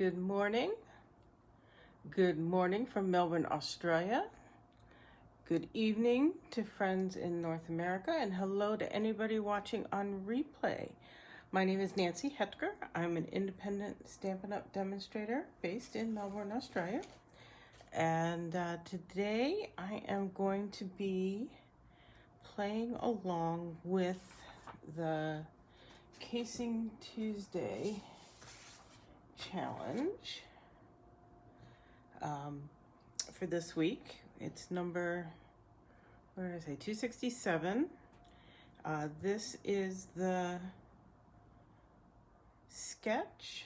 Good morning. Good morning from Melbourne, Australia. Good evening to friends in North America, and hello to anybody watching on replay. My name is Nancy Hetker. I'm an independent Stampin' Up! Demonstrator based in Melbourne, Australia. And today I am going to be playing along with the Casing Tuesday challenge for this week. It's number, 267. This is the sketch,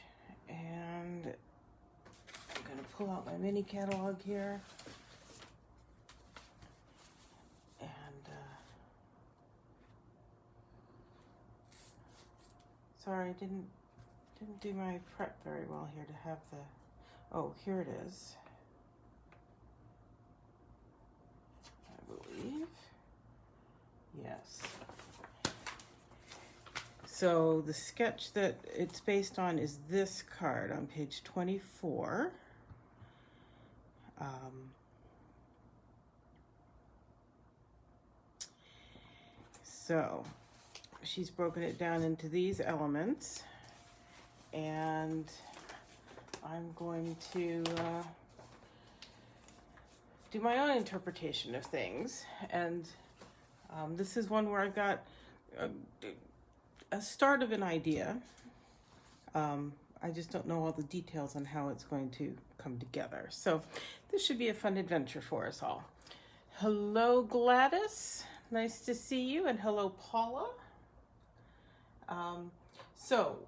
and I'm going to pull out my mini catalog here. And sorry, I didn't do my prep very well here to have the, oh, here it is, I believe. Yes. So the sketch that it's based on is this card on page 24. So she's broken it down into these elements, and I'm going to do my own interpretation of things. And this is one where I've got a start of an idea. I just don't know all the details on how it's going to come together. So this should be a fun adventure for us all. Hello, Gladys. Nice to see you. And hello, Paula. So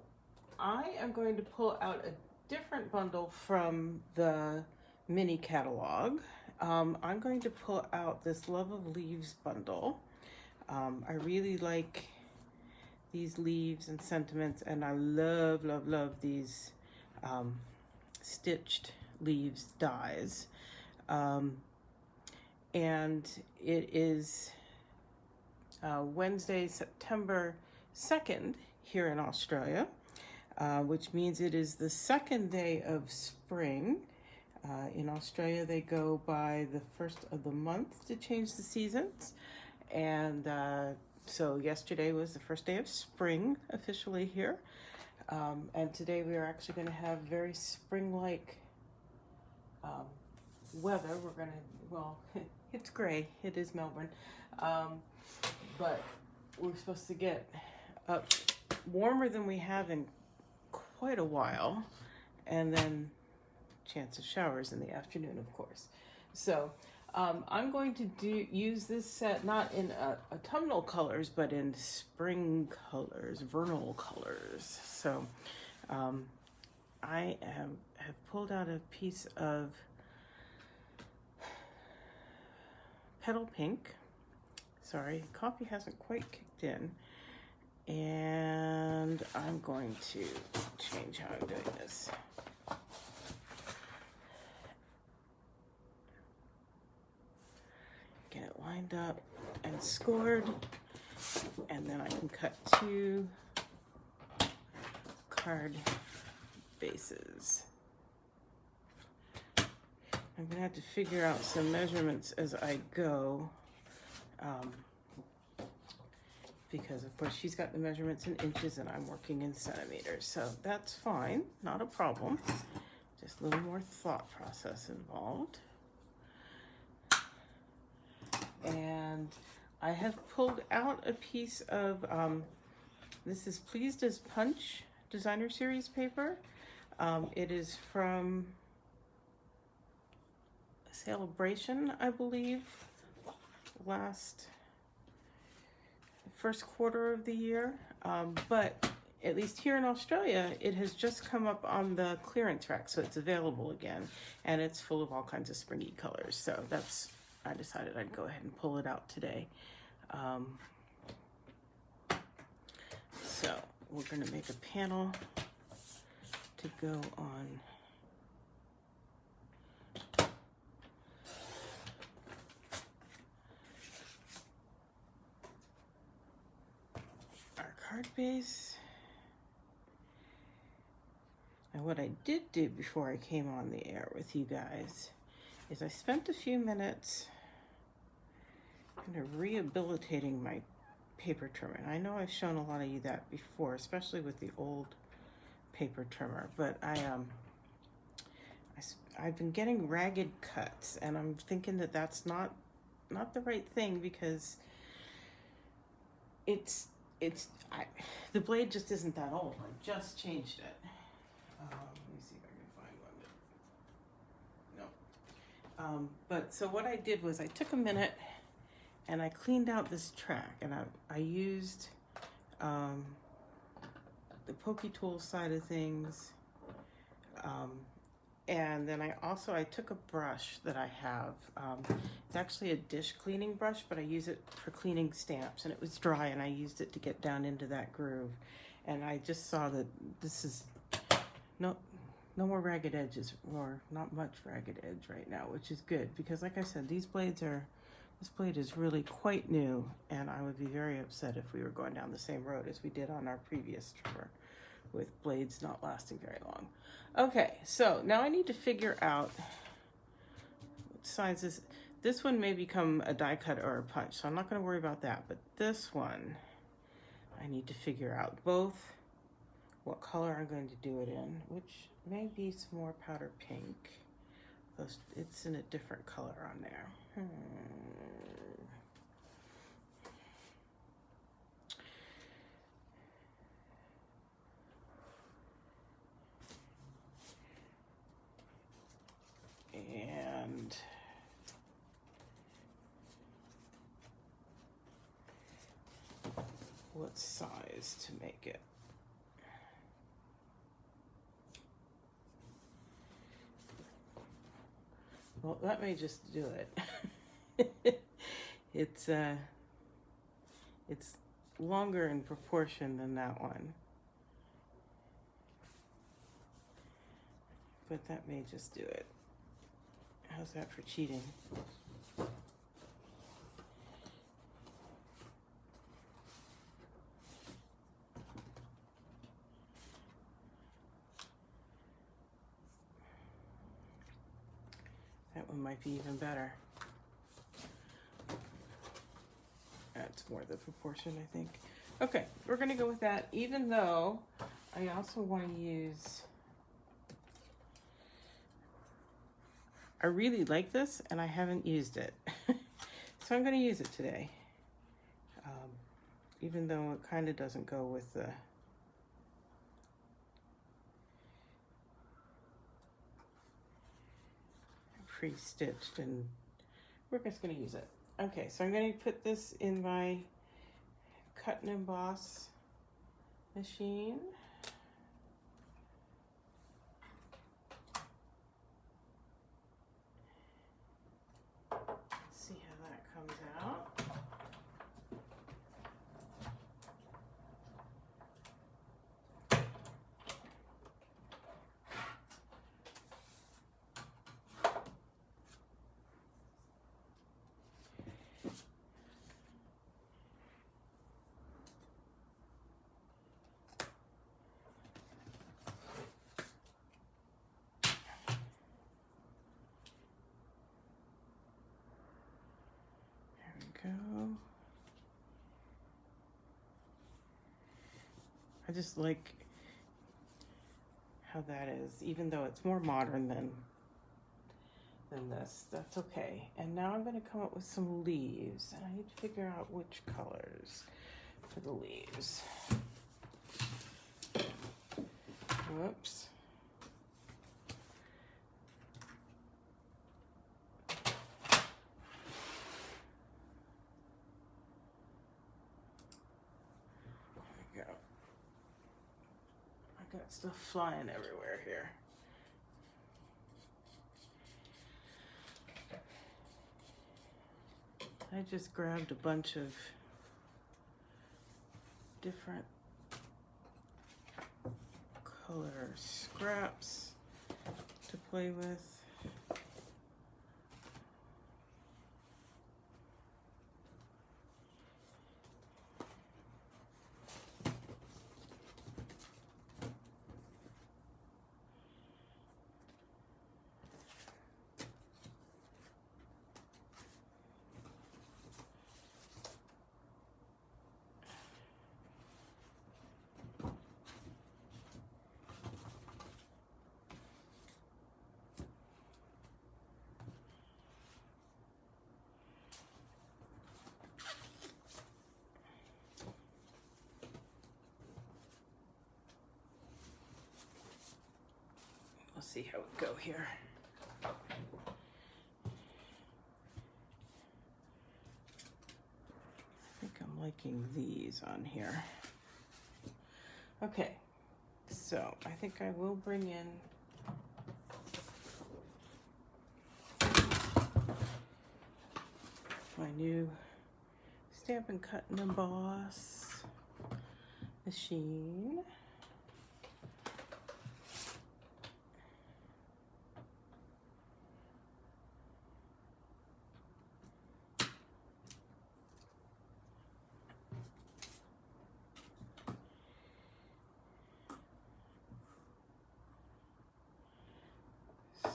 I am going to pull out a different bundle from the mini catalog. I'm going to pull out this Love of Leaves bundle. I really like these leaves and sentiments, and I love, love, love these stitched leaves dies. And it is Wednesday, September 2nd here in Australia, which means it is the second day of spring. In Australia, they go by the first of the month to change the seasons. And so yesterday was the first day of spring officially here. And today we are actually going to have very spring-like weather. We're going to, well, it's gray. It is Melbourne. But we're supposed to get up warmer than we have in quite a while. And then chance of showers in the afternoon, of course. So I'm going to use this set not in autumnal colors, but in spring colors, vernal colors. So I have pulled out a piece of Petal Pink. Sorry, coffee hasn't quite kicked in. And I'm going to change how I'm doing this. Get it lined up and scored, and then I can cut 2 card bases. I'm gonna have to figure out some measurements as I go, because of course she's got the measurements in inches and I'm working in centimeters, so that's fine, not a problem. Just a little more thought process involved. And I have pulled out a piece of, this is Pleased as Punch designer series paper. It is from Celebration, I believe, first quarter of the year. But at least here in Australia, it has just come up on the clearance rack, so it's available again. And it's full of all kinds of springy colors. So I decided I'd go ahead and pull it out today. So we're going to make a panel to go on our card base. And what I did do before I came on the air with you guys is I spent a few minutes kind of rehabilitating my paper trimmer. And I know I've shown a lot of you that before, especially with the old paper trimmer, but I've been getting ragged cuts, and I'm thinking that that's not the right thing, because the blade just isn't that old. I just changed it. Let me see if I can find one. No. But so what I did was I took a minute and I cleaned out this track, and I used the Pokey Tool side of things. And then I took a brush that I have. It's actually a dish cleaning brush, but I use it for cleaning stamps, and it was dry, and I used it to get down into that groove. And I just saw that this is no more ragged edges, or not much ragged edge right now, which is good, because like I said, this blade is really quite new, and I would be very upset if we were going down the same road as we did on our previous trimmer, with blades not lasting very long. Okay, so now I need to figure out what sizes. This one may become a die cut or a punch, so I'm not going to worry about that. But this one, I need to figure out both what color I'm going to do it in, which may be some more powder pink. It's in a different color on there. And what size to make it? Well, that may just do it. It's longer in proportion than that one, but that may just do it. How's that for cheating? That one might be even better. That's more the proportion, I think. Okay, we're gonna go with that, even though I also want to use, I really like this and I haven't used it. So I'm gonna use it today. Even though it kind of doesn't go with the pre-stitched, and we're just going to use it. Okay, so I'm going to put this in my cut and emboss machine. Let's see how that comes out. Go. I just like how that is, even though it's more modern than this. That's okay. And now I'm going to come up with some leaves, and I need to figure out which colors for the leaves. Whoops. Got stuff flying everywhere here. I just grabbed a bunch of different color scraps to play with. We'll see how it go here. I think I'm liking these on here. Okay, so I think I will bring in my new Stampin' Cut and Emboss machine.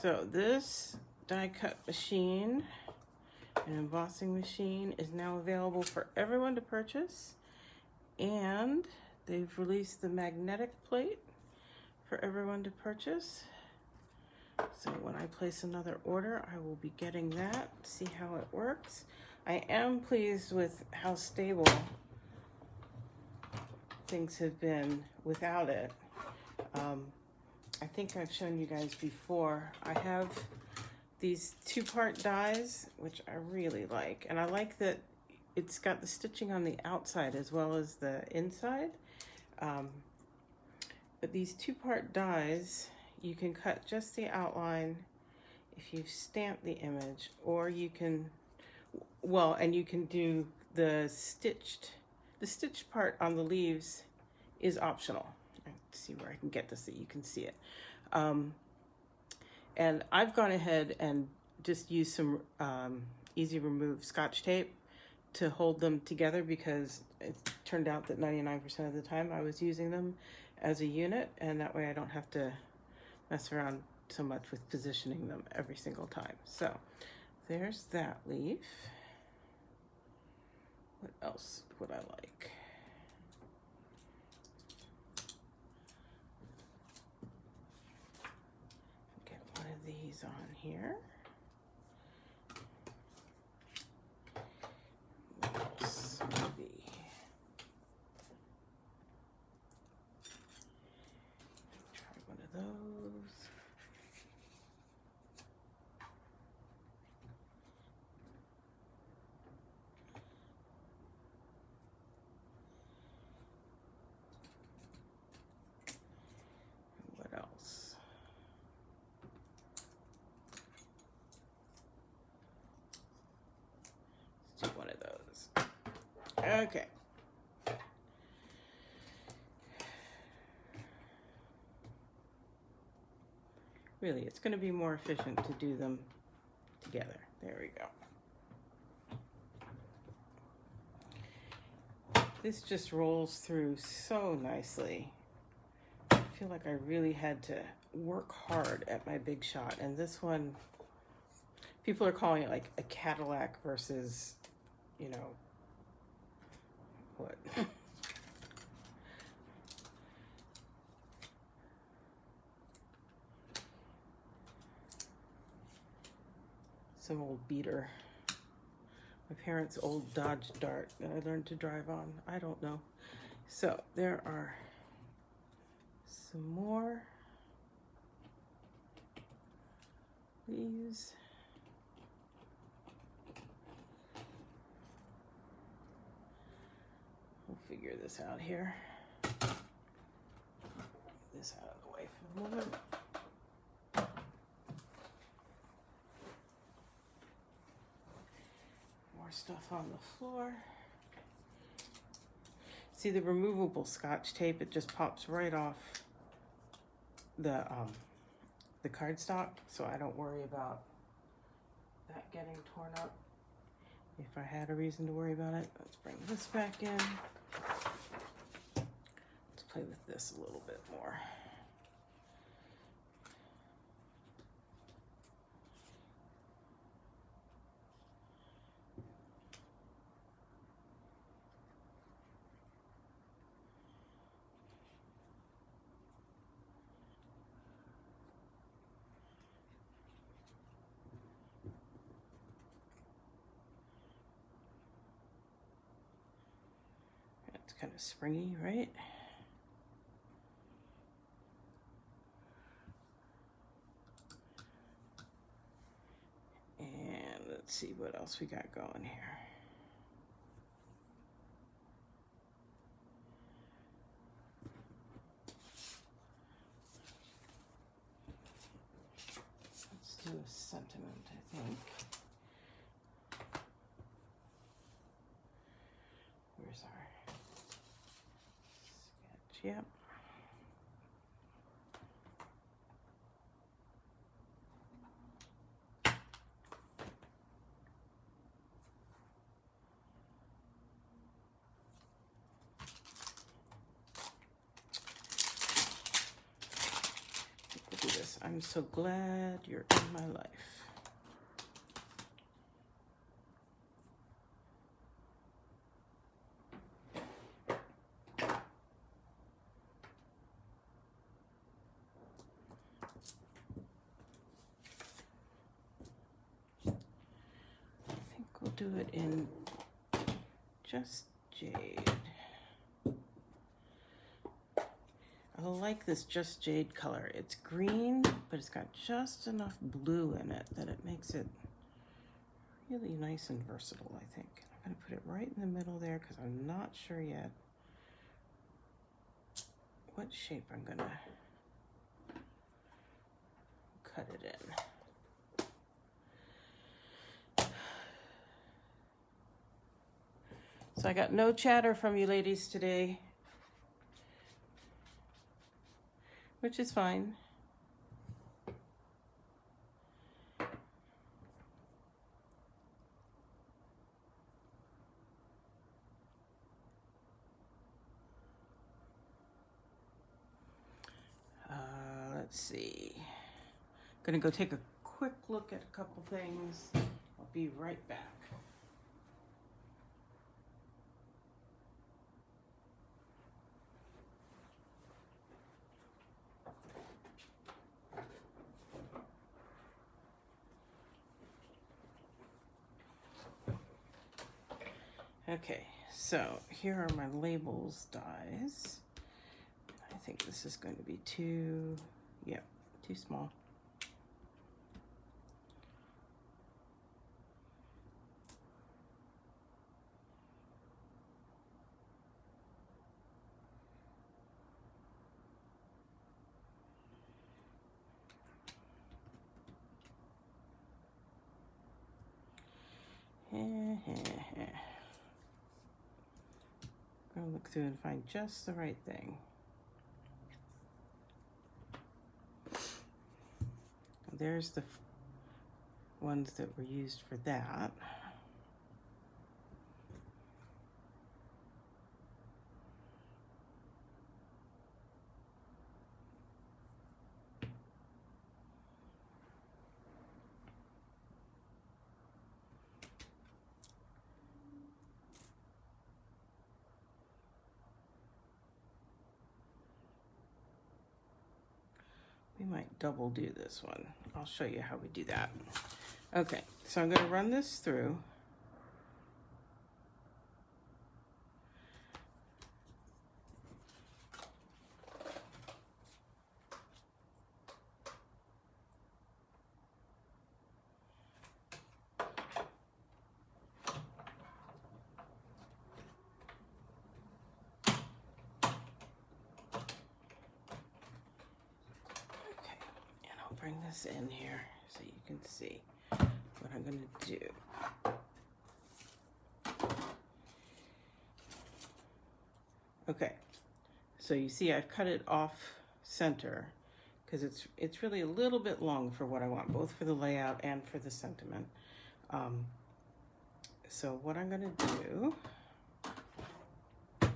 So this die cut machine and embossing machine is now available for everyone to purchase, and they've released the magnetic plate for everyone to purchase. So when I place another order, I will be getting that, see how it works. I am pleased with how stable things have been without it. I think I've shown you guys before. I have these two-part dies, which I really like. And I like that it's got the stitching on the outside as well as the inside. But these two-part dies, you can cut just the outline if you've stamped the image, or you can, well, and you can do the stitched part on the leaves is optional. Let's see where I can get this so you can see it. And I've gone ahead and just used some easy remove Scotch tape to hold them together, because it turned out that 99% of the time I was using them as a unit, and that way I don't have to mess around so much with positioning them every single time. So there's that leaf. What else would I like? Get one of these on here. What else would be? Try one of those. What else? Let's do one of those. Okay. Really, it's going to be more efficient to do them together. There we go. This just rolls through so nicely. I feel like I really had to work hard at my Big Shot, and this one, people are calling it like a Cadillac versus, you know, what? Some old beater. My parents' old Dodge Dart that I learned to drive on. I don't know. So there are some more leaves. We'll figure this out here. This out of the way for the moment. More stuff on the floor. See the removable Scotch tape, it just pops right off the cardstock, so I don't worry about that getting torn up. If I had a reason to worry about it, let's bring this back in. Let's play with this a little bit more. It's kind of springy, right? Let's see what else we got going here. Let's do a sentiment, I think. Where's our sketch? Yep. We'll do this. I'm so glad you're in my life. We'll do it in Just Jade. I like this Just Jade color. It's green, but it's got just enough blue in it that it makes it really nice and versatile, I think. I'm going to put it right in the middle there because I'm not sure yet what shape I'm going to cut it in. So I got no chatter from you ladies today, which is fine. Let's see. I'm gonna go take a quick look at a couple things. I'll be right back. Okay, so here are my labels dies. I think this is going to be too small. I'll look through and find just the right thing. There's the ones that were used for that. We might double do this one. I'll show you how we do that. Okay, so I'm going to run this through. Bring this in here so you can see what I'm going to do. Okay, so you see I've cut it off center because it's really a little bit long for what I want, both for the layout and for the sentiment. So what I'm going to do is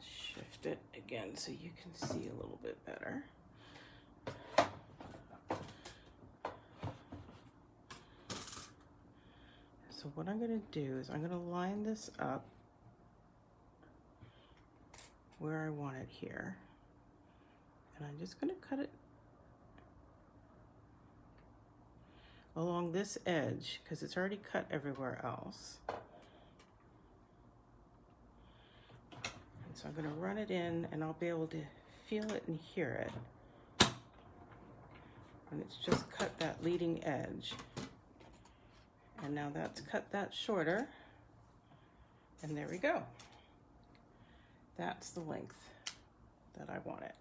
shift it again so you can see a little bit better. So what I'm going to do is I'm going to line this up where I want it here. And I'm just going to cut it along this edge because it's already cut everywhere else. And so I'm going to run it in and I'll be able to feel it and hear it. And it's just cut that leading edge. And now that's cut that shorter. And there we go. That's the length that I want it.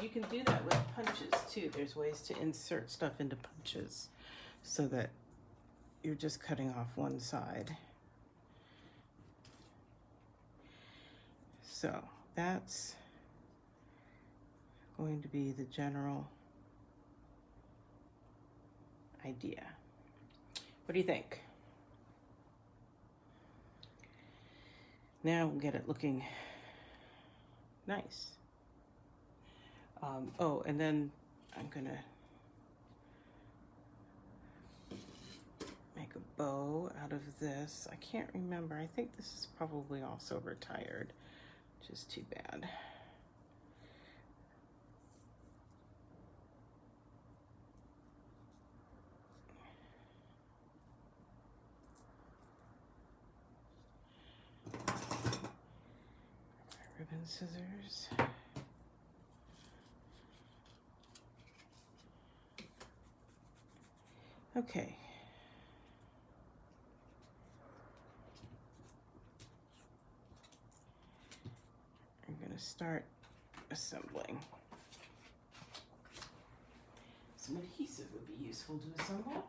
You can do that with punches too. There's ways to insert stuff into punches so that you're just cutting off one side. So that's going to be the general idea. What do you think? Now we'll get it looking nice. Oh, and then I'm gonna make a bow out of this. I can't remember. I think this is probably also retired, which is too bad. Ribbon scissors. Okay. I'm going to start assembling. Some adhesive would be useful to assemble.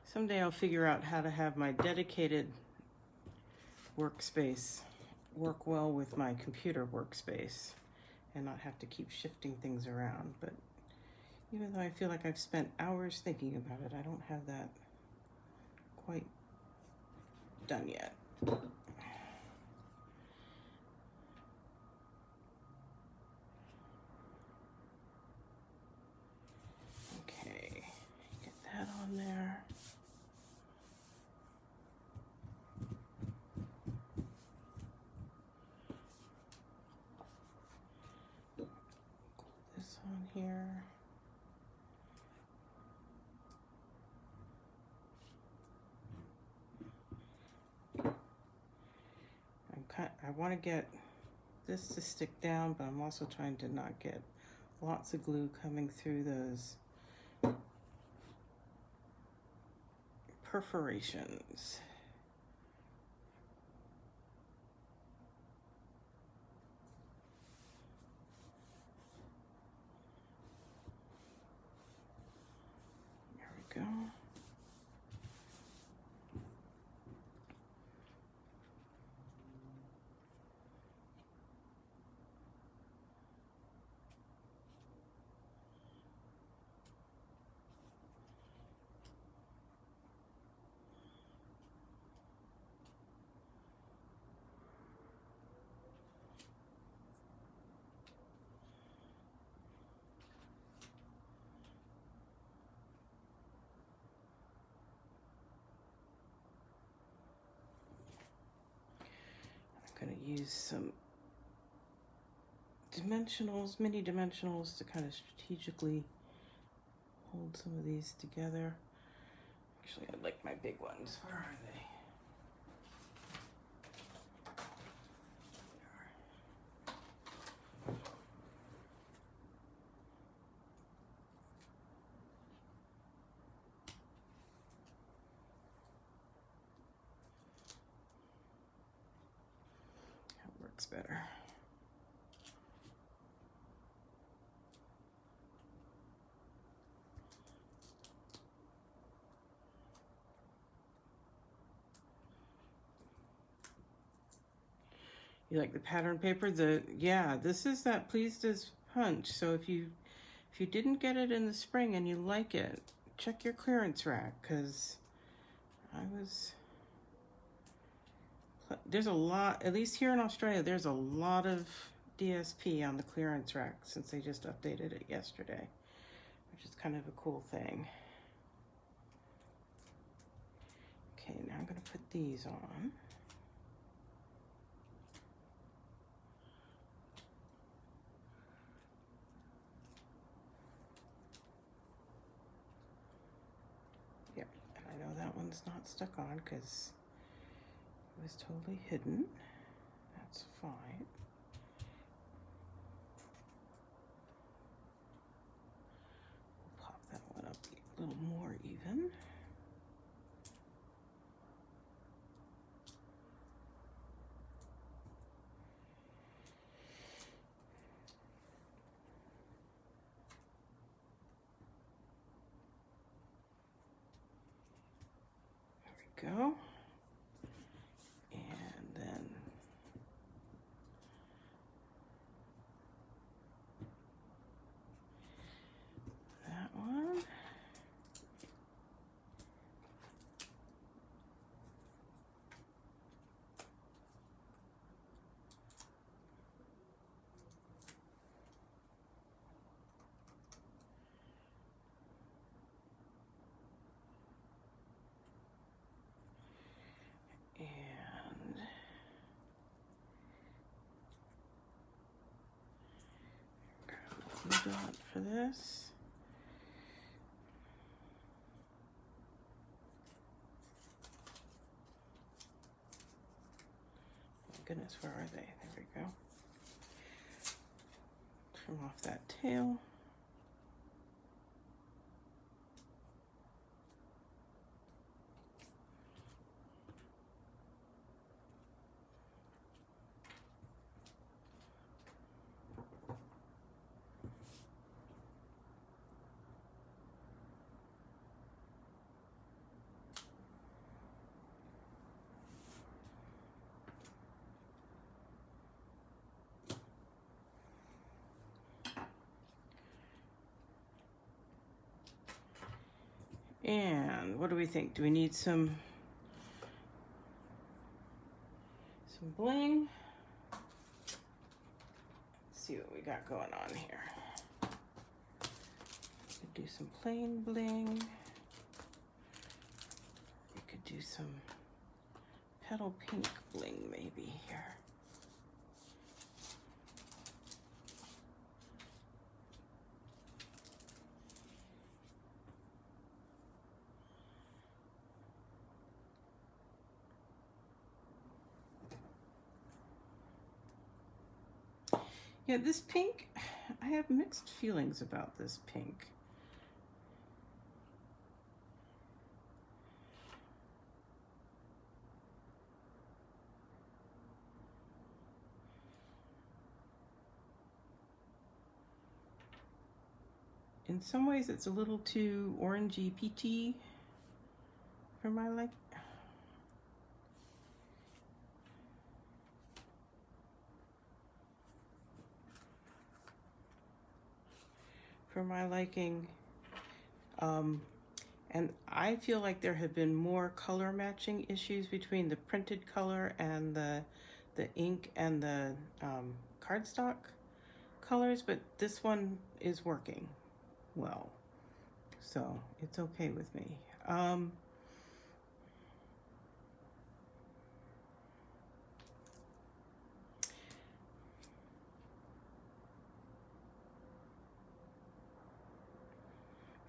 Someday I'll figure out how to have my dedicated workspace work well with my computer workspace and not have to keep shifting things around. But even though I feel like I've spent hours thinking about it, I don't have that quite done yet. Okay, get that on there. On here. I want to get this to stick down, but I'm also trying to not get lots of glue coming through those perforations. Go. I'm going to use some dimensionals, mini dimensionals to kind of strategically hold some of these together. Actually, I like my big ones. Where are they? That works better. You like the pattern paper? Yeah, this is that Pleased as Punch. So if you didn't get it in the spring and you like it, check your clearance rack, because there's a lot, at least here in Australia, there's a lot of DSP on the clearance rack since they just updated it yesterday, which is kind of a cool thing. Okay, now I'm going to put these on. That one's not stuck on because it was totally hidden. go. And then that one. And blue dot for this. My goodness, where are they? There we go. Trim off that tail. And what do we think? Do we need some bling? Let's see what we got going on here. We could do some plain bling. We could do some petal pink bling maybe here. Yeah, this pink, I have mixed feelings about this pink. In some ways, it's a little too orangey peachy for my liking. And I feel like there have been more color matching issues between the printed color and the ink and the cardstock colors, but this one is working well, so it's okay with me.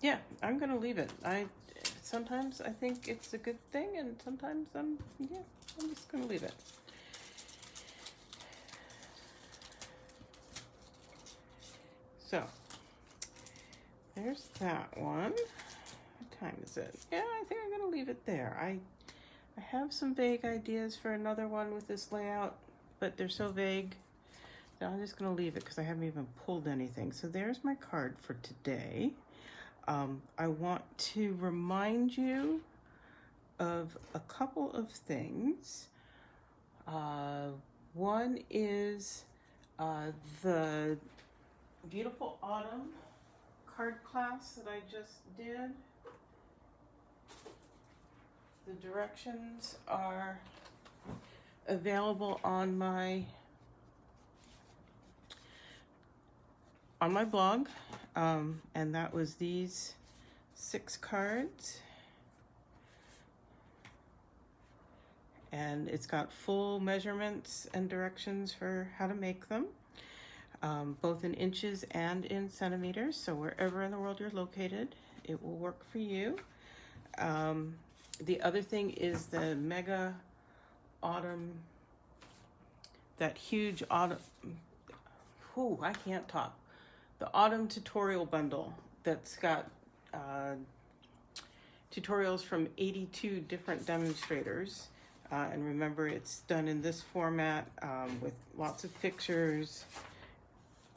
Yeah, I'm gonna leave it. Sometimes I think it's a good thing, and sometimes I'm just gonna leave it. So there's that one. What time is it? Yeah, I think I'm gonna leave it there. I have some vague ideas for another one with this layout, but they're so vague that I'm just gonna leave it because I haven't even pulled anything. So there's my card for today. I want to remind you of a couple of things. One is the Beautiful Autumn card class that I just did. The directions are available on my blog, and that was these 6 cards, and it's got full measurements and directions for how to make them, both in inches and in centimeters, so wherever in the world you're located, it will work for you. The other thing is the Mega Autumn, that huge autumn, I can't talk. The Autumn Tutorial Bundle that's got tutorials from 82 different demonstrators. And remember, it's done in this format with lots of pictures,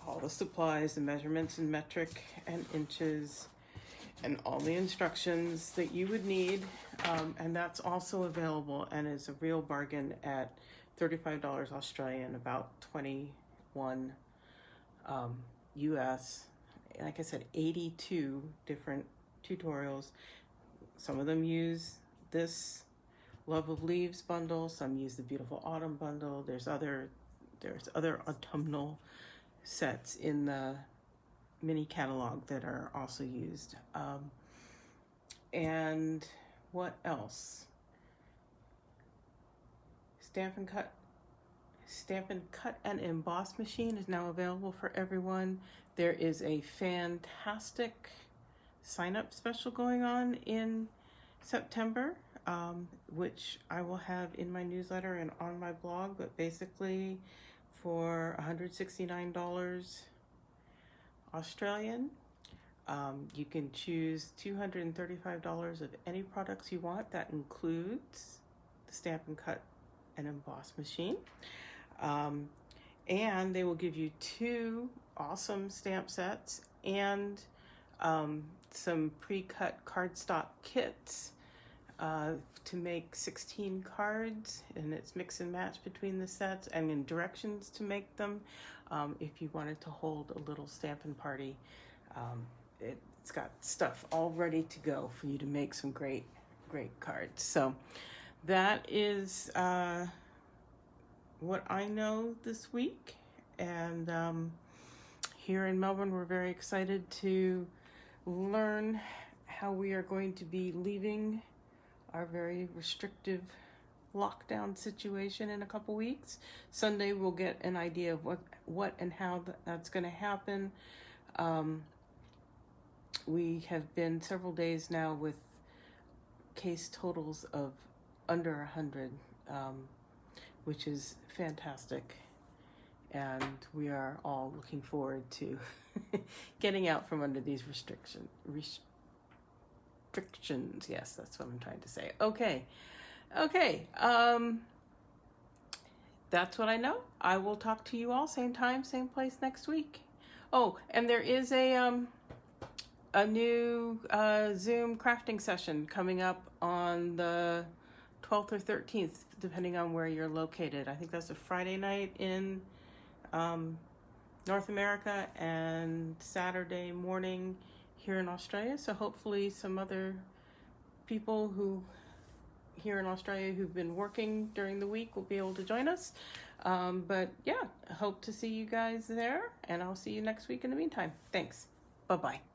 all the supplies, the measurements in metric and inches. and all the instructions that you would need. And that's also available and is a real bargain at $35 Australian, about 21 US. Like I said, 82 different tutorials. Some of them use this Love of Leaves bundle, some use the Beautiful Autumn bundle. There's other autumnal sets in the mini catalog that are also used. And what else? Stamp and cut and emboss machine is now available for everyone. There is a fantastic sign-up special going on in September, which I will have in my newsletter and on my blog, but basically for $169 Australian, you can choose $235 of any products you want. That includes the Stamp and Cut and Emboss machine. And they will give you 2 awesome stamp sets and some pre-cut cardstock kits to make 16 cards, and it's mix and match between the sets and in directions to make them. If you wanted to hold a little stampin' party, it's got stuff all ready to go for you to make some great cards. So that is what I know this week, and here in Melbourne we're very excited to learn how we are going to be leaving our very restrictive lockdown situation in a couple weeks. Sunday we'll get an idea of what and how that's going to happen. We have been several days now with case totals of under 100, which is fantastic, and we are all looking forward to getting out from under these restrictions. Yes, that's what I'm trying to say. Okay. That's what I know. I will talk to you all same time, same place next week. Oh, and there is a new Zoom crafting session coming up on the 12th or 13th, depending on where you're located. I think that's a Friday night in North America and Saturday morning here in Australia. So hopefully some other people who here in Australia who've been working during the week will be able to join us. But yeah, I hope to see you guys there, and I'll see you next week in the meantime. Thanks. Bye-bye.